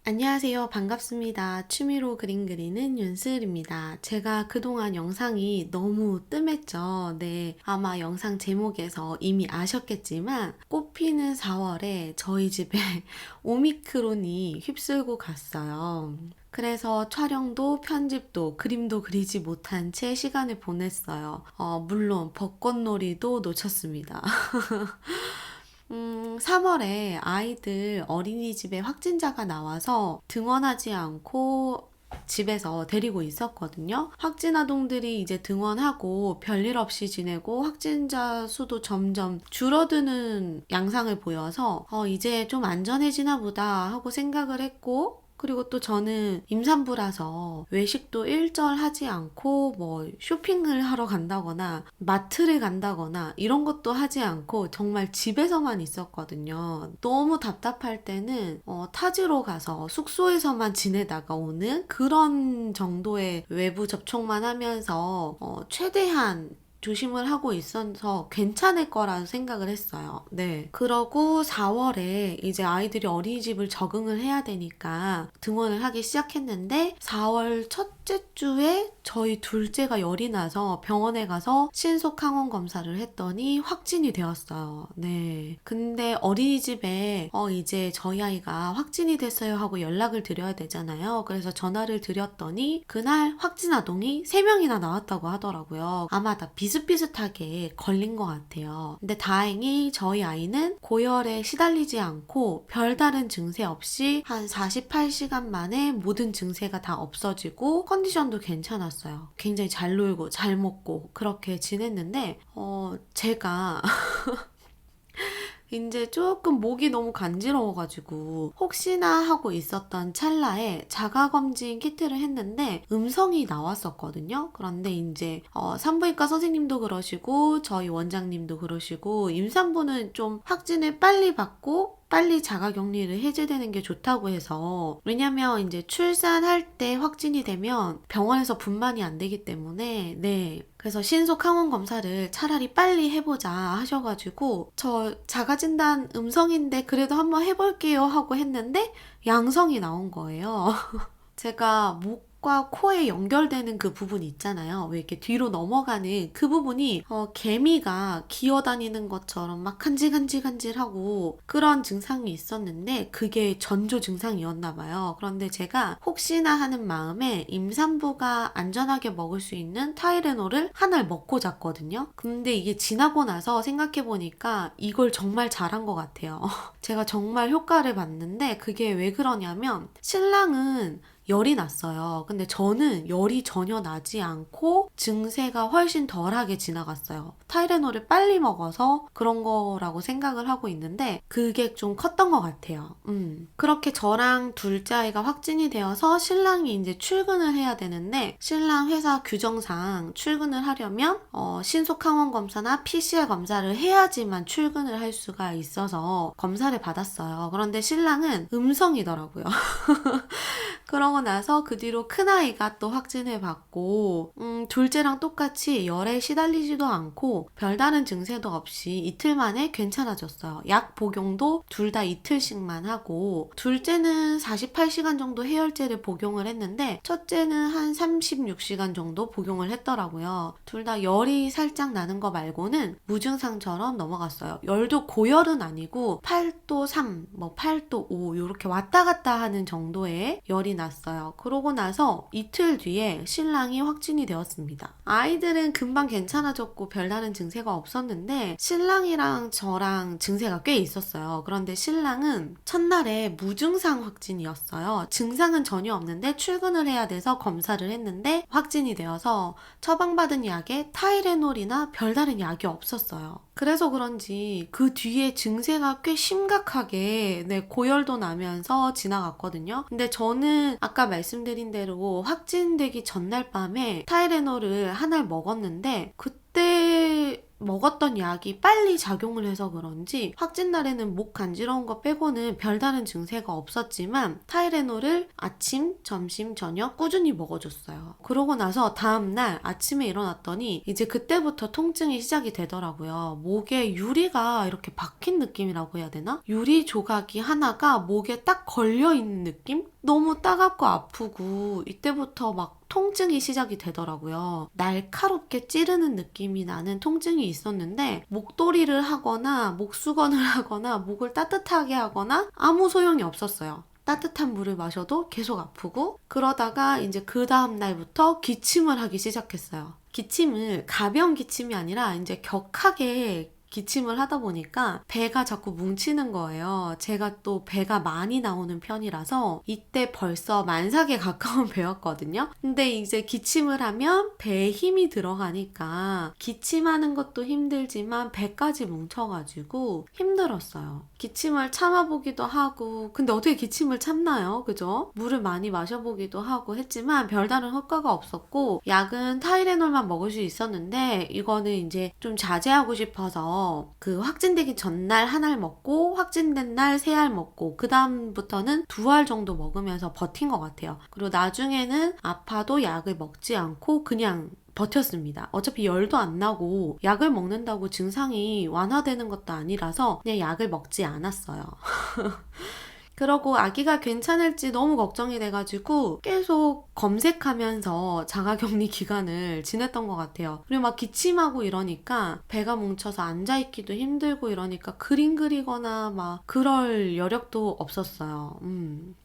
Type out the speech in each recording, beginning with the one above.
안녕하세요. 반갑습니다. 취미로 그림 그리는 윤슬입니다. 제가 그동안 영상이 너무 뜸했죠. 네. 아마 영상 제목에서 이미 아셨겠지만, 꽃피는 4월에 저희 집에 오미크론이 휩쓸고 갔어요. 그래서 촬영도 편집도 그림도 그리지 못한 채 시간을 보냈어요. 물론 벚꽃놀이도 놓쳤습니다. 3월에 아이들 어린이집에 확진자가 나와서 등원하지 않고 집에서 데리고 있었거든요. 확진 아동들이 이제 등원하고 별일 없이 지내고 확진자 수도 점점 줄어드는 양상을 보여서 이제 좀 안전해지나 보다 하고 생각을 했고, 그리고 또 저는 임산부라서 외식도 일절하지 않고 뭐 쇼핑을 하러 간다거나 마트를 간다거나 이런 것도 하지 않고 정말 집에서만 있었거든요. 너무 답답할 때는 타지로 가서 숙소에서만 지내다가 오는 그런 정도의 외부 접촉만 하면서 최대한 조심을 하고 있어서 괜찮을 거라는 생각을 했어요. 네. 그러고 4월에 이제 아이들이 어린이집을 적응을 해야 되니까 등원을 하기 시작했는데 4월 첫째 주에 저희 둘째가 열이 나서 병원에 가서 신속 항원 검사를 했더니 확진이 되었어요. 네. 근데 어린이집에 이제 저희 아이가 확진이 됐어요 하고 연락을 드려야 되잖아요. 그래서 전화를 드렸더니 그날 확진 아동이 3명이나 나왔다고 하더라고요. 아마 다 비슷비슷하게 걸린 것 같아요. 근데 다행히 저희 아이는 고열에 시달리지 않고 별다른 증세 없이 한 48시간 만에 모든 증세가 다 없어지고 컨디션도 괜찮았어요. 굉장히 잘 놀고 잘 먹고 그렇게 지냈는데 제가 이제 조금 목이 너무 간지러워가지고 혹시나 하고 있었던 찰나에 자가검진 키트를 했는데 음성이 나왔었거든요. 그런데 이제 산부인과 선생님도 그러시고 저희 원장님도 그러시고 임산부는 좀 확진을 빨리 받고 빨리 자가격리를 해제되는 게 좋다고 해서, 왜냐면 이제 출산할 때 확진이 되면 병원에서 분만이 안 되기 때문에, 네. 그래서 신속 항원 검사를 차라리 빨리 해보자 하셔가지고 저 자가진단 음성인데 그래도 한번 해볼게요 하고 했는데 양성이 나온 거예요. 제가 목과 코에 연결되는 그 부분이 있잖아요. 왜 이렇게 뒤로 넘어가는 그 부분이 개미가 기어다니는 것처럼 막 간질간질간질하고 그런 증상이 있었는데 그게 전조 증상이었나 봐요. 그런데 제가 혹시나 하는 마음에 임산부가 안전하게 먹을 수 있는 타이레놀을 하나를 먹고 잤거든요. 근데 이게 지나고 나서 생각해보니까 이걸 정말 잘한 것 같아요. 제가 정말 효과를 봤는데 그게 왜 그러냐면 신랑은 열이 났어요. 근데 저는 열이 전혀 나지 않고 증세가 훨씬 덜하게 지나갔어요. 타이레놀을 빨리 먹어서 그런 거라고 생각을 하고 있는데 그게 좀 컸던 것 같아요. 그렇게 저랑 둘째 아이가 확진이 되어서 신랑이 이제 출근을 해야 되는데 신랑 회사 규정상 출근을 하려면 신속 항원 검사나 PCR 검사를 해야지만 출근을 할 수가 있어서 검사를 받았어요. 그런데 신랑은 음성이더라고요. 그러고 나서 그 뒤로 큰아이가 또 확진을 받고 둘째랑 똑같이 열에 시달리지도 않고 별다른 증세도 없이 이틀 만에 괜찮아졌어요. 약 복용도 둘 다 이틀씩만 하고 둘째는 48시간 정도 해열제를 복용을 했는데 첫째는 한 36시간 정도 복용을 했더라고요. 둘 다 열이 살짝 나는 거 말고는 무증상처럼 넘어갔어요. 열도 고열은 아니고 8도 3, 뭐 8도 5 이렇게 왔다 갔다 하는 정도의 열이 났어요. 그러고 나서 이틀 뒤에 신랑이 확진이 되었습니다. 아이들은 금방 괜찮아졌고 별다른 증세가 없었는데 신랑이랑 저랑 증세가 꽤 있었어요. 그런데 신랑은 첫날에 무증상 확진이었어요. 증상은 전혀 없는데 출근을 해야 돼서 검사를 했는데 확진이 되어서 처방받은 약에 타이레놀이나 별다른 약이 없었어요. 그래서 그런지 그 뒤에 증세가 꽤 심각하게 고열도 나면서 지나갔거든요. 근데 저는 아까 말씀드린 대로 확진되기 전날 밤에 타이레놀을 하나를 먹었는데 그때 먹었던 약이 빨리 작용을 해서 그런지 확진 날에는 목 간지러운 거 빼고는 별다른 증세가 없었지만 타이레놀을 아침, 점심, 저녁 꾸준히 먹어줬어요. 그러고 나서 다음날 아침에 일어났더니 이제 그때부터 통증이 시작이 되더라고요. 목에 유리가 이렇게 박힌 느낌이라고 해야 되나? 유리 조각이 하나가 목에 딱 걸려있는 느낌? 너무 따갑고 아프고 이때부터 막 통증이 시작이 되더라고요. 날카롭게 찌르는 느낌이 나는 통증이 있었는데 목도리를 하거나 목수건을 하거나 목을 따뜻하게 하거나 아무 소용이 없었어요. 따뜻한 물을 마셔도 계속 아프고 그러다가 이제 그 다음 날부터 기침을 하기 시작했어요. 기침을 가벼운 기침이 아니라 이제 격하게 기침을 하다 보니까 배가 자꾸 뭉치는 거예요. 제가 또 배가 많이 나오는 편이라서 이때 벌써 만삭에 가까운 배였거든요. 근데 이제 기침을 하면 배에 힘이 들어가니까 기침하는 것도 힘들지만 배까지 뭉쳐가지고 힘들었어요. 기침을 참아보기도 하고 근데 어떻게 기침을 참나요? 그죠? 물을 많이 마셔보기도 하고 했지만 별다른 효과가 없었고 약은 타이레놀만 먹을 수 있었는데 이거는 이제 좀 자제하고 싶어서 그 확진되기 전날 한 알 먹고 확진된 날 세 알 먹고 그 다음부터는 두 알 정도 먹으면서 버틴 것 같아요. 그리고 나중에는 아파도 약을 먹지 않고 그냥 버텼습니다. 어차피 열도 안 나고 약을 먹는다고 증상이 완화되는 것도 아니라서 그냥 약을 먹지 않았어요. 그러고 아기가 괜찮을지 너무 걱정이 돼가지고 계속 검색하면서 자가격리 기간을 지냈던 것 같아요. 그리고 막 기침하고 이러니까 배가 뭉쳐서 앉아있기도 힘들고 이러니까 그림 그리거나 막 그럴 여력도 없었어요.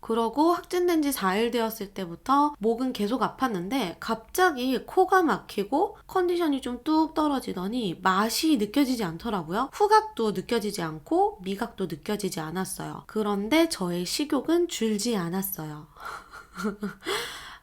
그러고 확진된 지 4일 되었을 때부터 목은 계속 아팠는데 갑자기 코가 막히고 컨디션이 좀 뚝 떨어지더니 맛이 느껴지지 않더라고요. 후각도 느껴지지 않고 미각도 느껴지지 않았어요. 그런데 저의 식욕은 줄지 않았어요.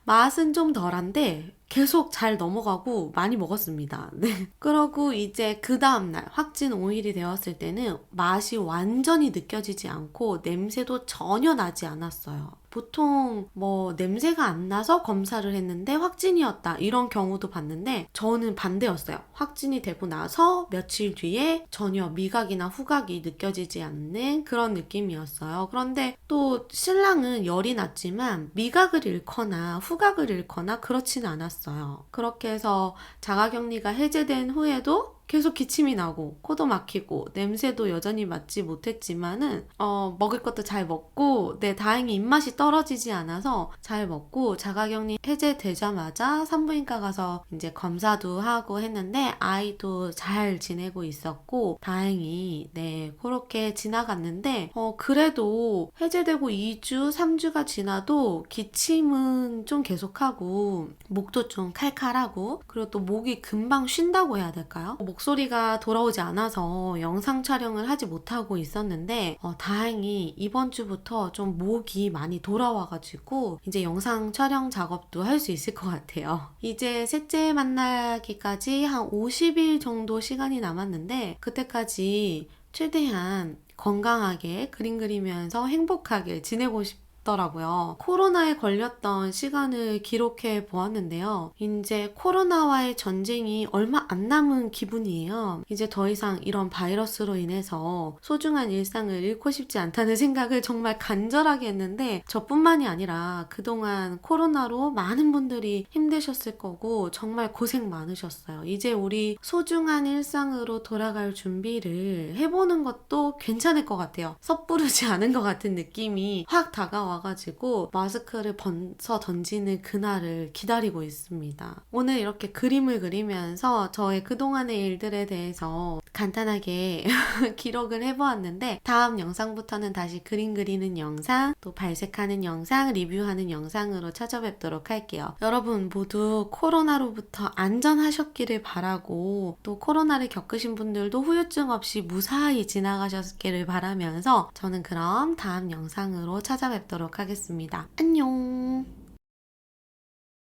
맛은 좀 덜한데 계속 잘 넘어가고 많이 먹었습니다. 네. 그러고 이제 그 다음날 확진 5일이 되었을 때는 맛이 완전히 느껴지지 않고 냄새도 전혀 나지 않았어요. 보통 뭐 냄새가 안 나서 검사를 했는데 확진이었다 이런 경우도 봤는데 저는 반대였어요. 확진이 되고 나서 며칠 뒤에 전혀 미각이나 후각이 느껴지지 않는 그런 느낌이었어요. 그런데 또 신랑은 열이 났지만 미각을 잃거나 후각을 잃거나 그렇지는 않았어요. 그렇게 해서 자가격리가 해제된 후에도 계속 기침이 나고 코도 막히고 냄새도 여전히 맡지 못했지만은 먹을 것도 잘 먹고 다행히 입맛이 떨어지지 않아서 잘 먹고 자가격리 해제되자마자 산부인과 가서 이제 검사도 하고 했는데 아이도 잘 지내고 있었고 다행히 그렇게 지나갔는데 그래도 해제되고 2주 3주가 지나도 기침은 좀 계속하고 목도 좀 칼칼하고 그리고 또 목이 금방 쉰다고 해야 될까요? 목소리가 돌아오지 않아서 영상 촬영을 하지 못하고 있었는데 다행히 이번 주부터 좀 목이 많이 돌아와가지고 이제 영상 촬영 작업도 할 수 있을 것 같아요. 이제 셋째 만나기까지 한 50일 정도 시간이 남았는데 그때까지 최대한 건강하게 그림 그리면서 행복하게 지내고 싶더라고요. 코로나에 걸렸던 시간을 기록해 보았는데요. 이제 코로나와의 전쟁이 얼마 안 남은 기분이에요. 이제 더 이상 이런 바이러스로 인해서 소중한 일상을 잃고 싶지 않다는 생각을 정말 간절하게 했는데 저뿐만이 아니라 그동안 코로나로 많은 분들이 힘드셨을 거고 정말 고생 많으셨어요. 이제 우리 소중한 일상으로 돌아갈 준비를 해보는 것도 괜찮을 것 같아요. 섣부르지 않은 것 같은 느낌이 확 다가와가지고 마스크를 벗어 던지는 그날을 기다리고 있습니다. 오늘 이렇게 그림을 그리면서 저의 그동안의 일들에 대해서 간단하게 기록을 해보았는데 다음 영상부터는 다시 그림 그리는 영상, 또 발색하는 영상, 리뷰하는 영상으로 찾아뵙도록 할게요. 여러분 모두 코로나로부터 안전하셨기를 바라고 또 코로나를 겪으신 분들도 후유증 없이 무사히 지나가셨기를 바라면서 저는 그럼 다음 영상으로 찾아뵙도록 하겠습니다. 안녕!